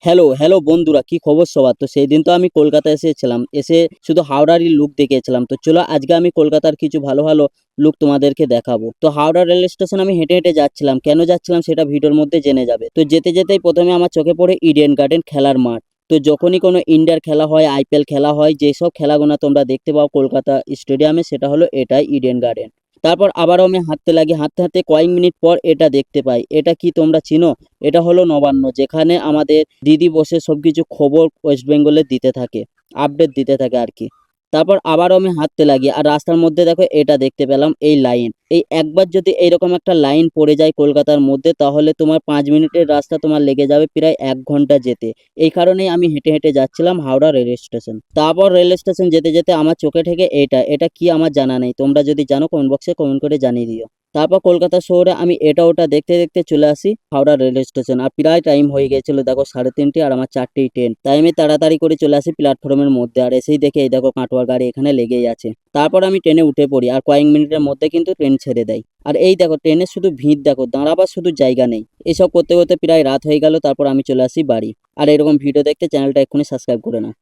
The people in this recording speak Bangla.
হ্যালো, হ্যালো বন্ধুরা, কি খবর সবার? তো সেইদিন তো আমি কলকাতা এসেছিলাম। এসে শুধু হাওড়ারই লুক দেখিয়েছিলাম। তো চলো আজকে আমি কলকাতার কিছু ভালো, ভালো লুক তোমাদেরকে দেখাবো। তো হাওড়া রেল স্টেশন আমি হেঁটে, হেঁটে যাচ্ছিলাম। কেন যাচ্ছিলাম সেটা ভিডিওর মধ্যে জেনে যাবে। তো যেতে, যেতেই ১ম এ আমার চোখে পড়ে ইডেন গার্ডেন খেলার মাঠ। তো যখনই কোনো ইন্ডিয়ার খেলা হয়, আইপিএল খেলা হয়, যেসব খেলাগুনা তোমরা দেখতে পাও কলকাতা স্টেডিয়ামে সেটা হলো এটাই ইডেন গার্ডেন। তারপর আবারও আমি হাঁটতে লাগি। হাঁটতে, হাঁটতে কয়েক মিনিট পর এটা দেখতে পাই। এটা কি তোমরা চিনো? এটা হলো নবান্ন, যেখানে আমাদের দিদি বসে সবকিছু খবর ওয়েস্ট বেঙ্গলের দিতে থাকে, আপডেট দিতে থাকে আর কি। তারপর আবারও আমি হাঁটতে লাগি আর রাস্তার মধ্যে দেখো এটা দেখতে পেলাম, এই লাইন। এই একবার যদি এইরকম একটা লাইন পড়ে যায় কলকাতার মধ্যে, তাহলে তোমার 5 মিনিটের রাস্তা তোমার লেগে যাবে প্রায় 1 ঘন্টা যেতে। এই কারণেই আমি হেঁটে হেঁটে যাচ্ছিলাম হাওড়া রেল স্টেশন। তারপর রেল স্টেশন যেতে যেতে আমার চোখে ঠেকে এটা কি আমার জানা নেই, তোমরা যদি জানো কমেন্ট বক্সে কমেন্ট করে জানিয়ে দিও। তারপর কলকাতা শহরে আমি এটা ওটা দেখতে দেখতে চলে আসি হাওড়া রেল স্টেশন। আর প্রায় টাইম হয়ে গেছিল, দেখো 3:30 আর আমার 4টেই ট্রেন। তাই আমি তাড়াতাড়ি করে চলে আসি প্ল্যাটফর্মের মধ্যে। আর এসেই দেখে এই দেখো কাটোয়ার গাড়ি এখানে লেগেই আছে। তারপর আমি ট্রেনে উঠে পড়ি আর কয়েক মিনিটের মধ্যে কিন্তু ট্রেন ছেড়ে দেয়। আর এই দেখো ট্রেনের শুধু ভিড় দেখো, দাঁড়াবার শুধু জায়গা নেই। এসব করতে করতে প্রায় রাত হয়ে গেল। তারপর আমি চলে আসি বাড়ি। আর এরকম ভিডিও দেখতে চ্যানেলটা এক্ষুনি সাবস্ক্রাইব করে নাও।